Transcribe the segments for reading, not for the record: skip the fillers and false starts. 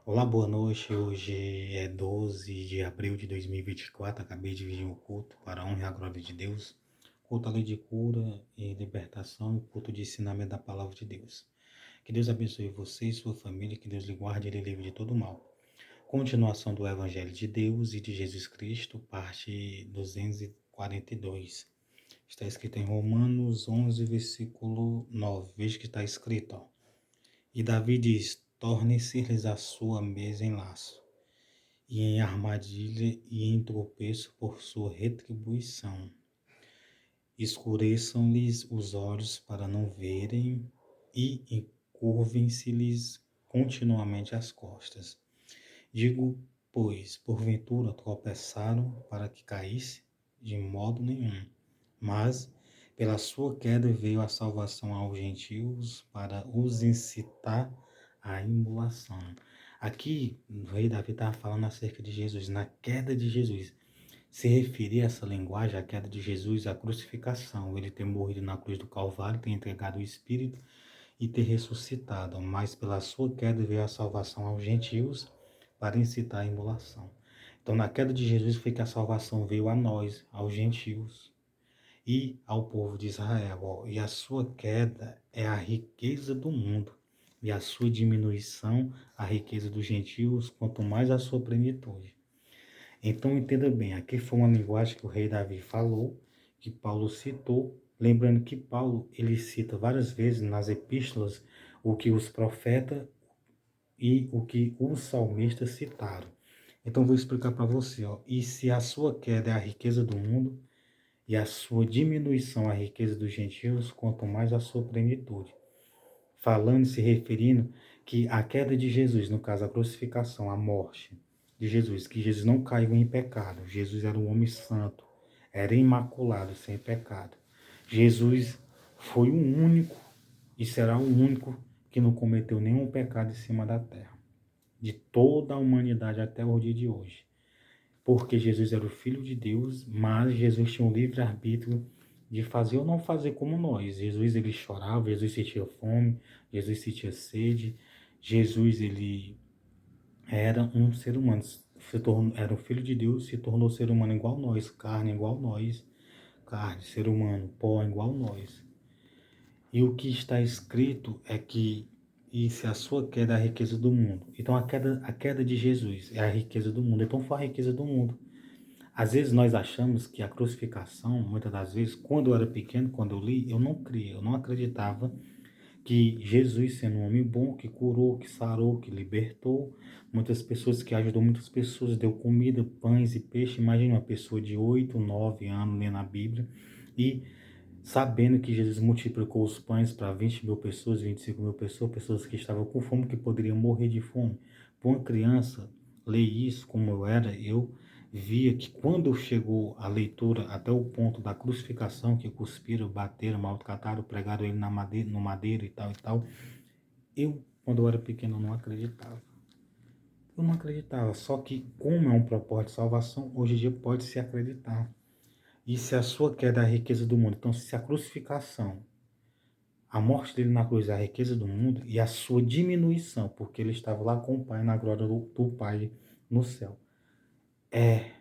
Olá, boa noite. Hoje é 12 de abril de 2024. Acabei de vir um culto para a honra e a glória de Deus. Culto à lei de cura e libertação e culto de ensinamento da palavra de Deus. Que Deus abençoe você e sua família, que Deus lhe guarde e lhe livre de todo mal. Continuação do Evangelho de Deus e de Jesus Cristo, parte 242. Está escrito em Romanos 11, versículo 9. Veja que está escrito, ó. E Davi diz: torne-se-lhes a sua mesa em laço, e em armadilha e em tropeço por sua retribuição. Escureçam-lhes os olhos para não verem, e encurvem-se-lhes continuamente as costas. Digo, pois, porventura tropeçaram para que caísse? De modo nenhum. Mas, pela sua queda veio a salvação aos gentios para os incitar à imolação. Aqui, o rei Davi estava falando acerca de Jesus, na queda de Jesus. Se referir a essa linguagem, a queda de Jesus, à crucificação, ele ter morrido na cruz do Calvário, ter entregado o Espírito e ter ressuscitado. Mas pela sua queda veio a salvação aos gentios para incitar a imolação. Então, na queda de Jesus foi que a salvação veio a nós, aos gentios e ao povo de Israel. E a sua queda é a riqueza do mundo, e a sua diminuição, a riqueza dos gentios, quanto mais a sua plenitude. Então entenda bem, aqui foi uma linguagem que o rei Davi falou, que Paulo citou, lembrando que Paulo ele cita várias vezes nas epístolas o que os profetas e o que os salmistas citaram. Então vou explicar para você, ó. E se a sua queda é a riqueza do mundo, e a sua diminuição à riqueza dos gentios, quanto mais a sua plenitude. Falando, se referindo que a queda de Jesus, no caso a crucificação, a morte de Jesus, que Jesus não caiu em pecado, Jesus era um homem santo, era imaculado, sem pecado. Jesus foi o único e será o único que não cometeu nenhum pecado em cima da terra, de toda a humanidade até o dia de hoje, porque Jesus era o Filho de Deus, mas Jesus tinha um livre-arbítrio de fazer ou não fazer como nós. Jesus, ele chorava, Jesus sentia fome, Jesus sentia sede, Jesus, ele era um ser humano, era o Filho de Deus, se tornou ser humano igual nós, carne igual nós, carne, ser humano, pó igual nós. E o que está escrito é que isso é a sua queda, é a riqueza do mundo. Então a queda de Jesus é a riqueza do mundo. Então foi a riqueza do mundo. Às vezes nós achamos que a crucificação, muitas das vezes, quando eu era pequeno, quando eu li, eu não cria, eu não acreditava que Jesus, sendo um homem bom, que curou, que sarou, que libertou muitas pessoas, que ajudou muitas pessoas, deu comida, pães e peixe. Imagine uma pessoa de 8, 9 anos lendo a Bíblia e sabendo que Jesus multiplicou os pães para 20 mil pessoas, 25 mil pessoas, pessoas que estavam com fome, que poderiam morrer de fome. Para uma criança ler isso como eu era, eu via que quando chegou a leitura até o ponto da crucificação, que cuspiram, bateram, maltrataram, pregaram ele na madeira, no madeiro e tal, eu, quando eu era pequeno, não acreditava. Eu não acreditava, só que como é um propósito de salvação, hoje em dia pode se acreditar. E se a sua queda é a riqueza do mundo, então se a crucificação, a morte dele na cruz é a riqueza do mundo e a sua diminuição, porque ele estava lá com o Pai, na glória do Pai no céu, é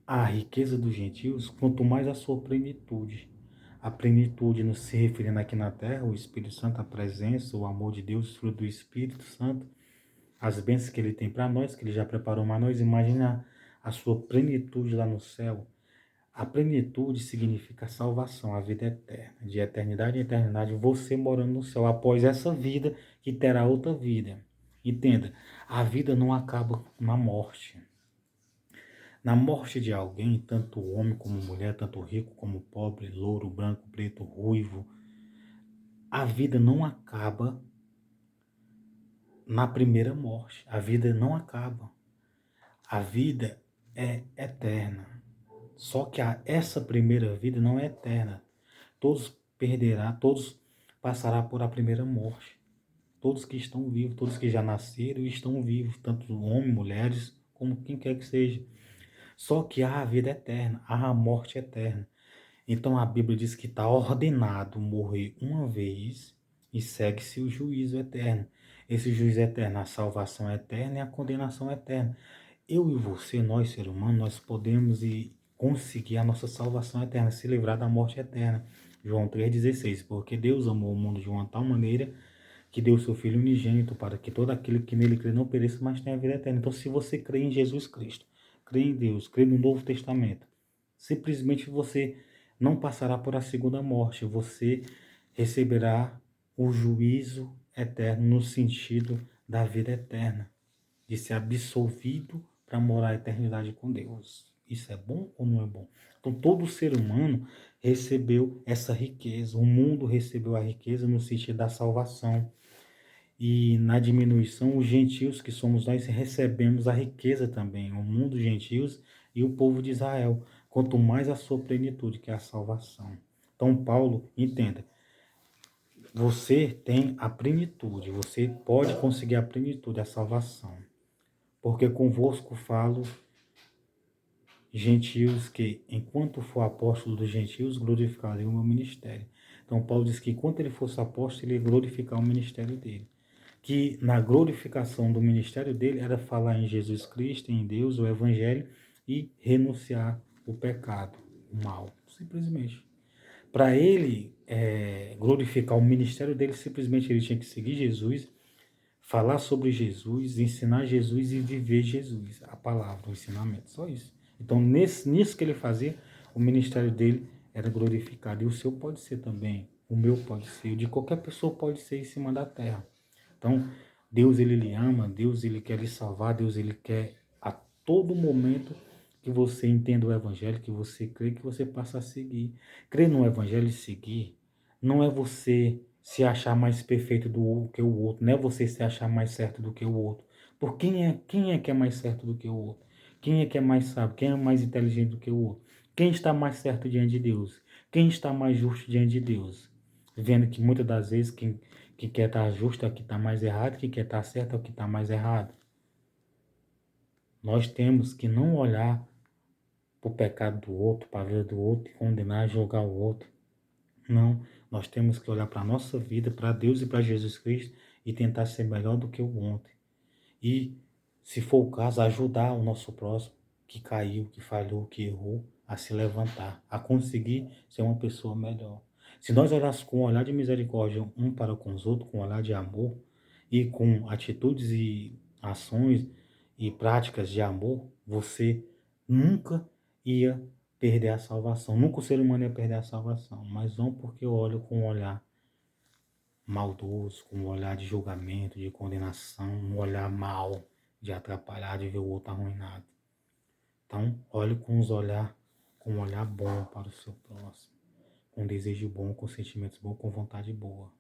a riqueza dos gentios, quanto mais a sua plenitude. A plenitude, nos se referindo aqui na terra, o Espírito Santo, a presença, o amor de Deus, o fruto do Espírito Santo, as bênçãos que ele tem para nós, que ele já preparou para nós. Imagina a sua plenitude lá no céu. A plenitude significa a salvação, a vida eterna. De eternidade em eternidade, você morando no céu, após essa vida, que terá outra vida. Entenda, a vida não acaba na morte. Na morte de alguém, tanto homem como mulher, tanto rico como pobre, louro, branco, preto, ruivo, a vida não acaba na primeira morte. A vida não acaba. A vida é eterna. Só que essa primeira vida não é eterna. Todos perderão, todos passarão por a primeira morte. Todos que estão vivos, todos que já nasceram e estão vivos, tanto homens, mulheres, como quem quer que seja. Só que há a vida eterna, há a morte eterna. Então a Bíblia diz que está ordenado morrer uma vez e segue-se o juízo eterno. esse juízo eterno, a salvação eterna e a condenação eterna. Eu e você, nós, ser humano, nós podemos conseguir a nossa salvação eterna, se livrar da morte eterna. João 3,16, porque Deus amou o mundo de uma tal maneira que deu o seu Filho unigênito para que todo aquele que nele crê não pereça, mas tenha a vida eterna. Então, se você crê em Jesus Cristo, crê em Deus, crê no Novo Testamento, simplesmente você não passará por a segunda morte, você receberá o juízo eterno no sentido da vida eterna, de ser absolvido para morar a eternidade com Deus. Isso é bom ou não é bom? Então, todo ser humano recebeu essa riqueza, o mundo recebeu a riqueza no sentido da salvação. E na diminuição, os gentios, que somos nós, recebemos a riqueza também, o mundo dos gentios e o povo de Israel, quanto mais a sua plenitude, que é a salvação. Então, Paulo, entenda, você tem a plenitude, você pode conseguir a plenitude, a salvação. Porque convosco falo, gentios, que enquanto for apóstolo dos gentios, glorificarei o meu ministério. Então, Paulo diz que enquanto ele fosse apóstolo, ele ia glorificar o ministério dele. Que na glorificação do ministério dele era falar em Jesus Cristo, em Deus, o Evangelho, e renunciar o pecado, o mal, simplesmente. Para ele glorificar o ministério dele, simplesmente ele tinha que seguir Jesus, falar sobre Jesus, ensinar Jesus e viver Jesus, a palavra, o ensinamento, só isso. Então, nisso que ele fazia, o ministério dele era glorificado. E o seu pode ser também, o meu pode ser, o de qualquer pessoa pode ser em cima da terra. Então, Deus ele lhe ama, Deus ele quer lhe salvar, Deus ele quer a todo momento que você entenda o evangelho, que você crê, que você passa a seguir. Crer no evangelho e seguir não é você se achar mais perfeito do que o outro, não é você se achar mais certo do que o outro. Por quem é que é mais certo do que o outro? Quem é que é mais sábio? Quem é mais inteligente do que o outro? Quem está mais certo diante de Deus? Quem está mais justo diante de Deus? Vendo que muitas das vezes quem quer estar justo é o que está mais errado, quem quer estar certo é o que está mais errado. Nós temos que não olhar para o pecado do outro, para a vida do outro, e condenar, julgar o outro. Não, nós temos que olhar para a nossa vida, para Deus e para Jesus Cristo e tentar ser melhor do que o ontem. E, se for o caso, ajudar o nosso próximo que caiu, que falhou, que errou, a se levantar, a conseguir ser uma pessoa melhor. Se nós olhássemos com um olhar de misericórdia um para com os outros, com um olhar de amor e com atitudes e ações e práticas de amor, você nunca ia perder a salvação. Nunca o ser humano ia perder a salvação, mas não porque eu olho com um olhar maldoso, com um olhar de julgamento, de condenação, um olhar mal, de atrapalhar, de ver o outro arruinado. Então, olhe com um olhar bom para o seu próximo, com desejo bom, com sentimentos bons, com vontade boa.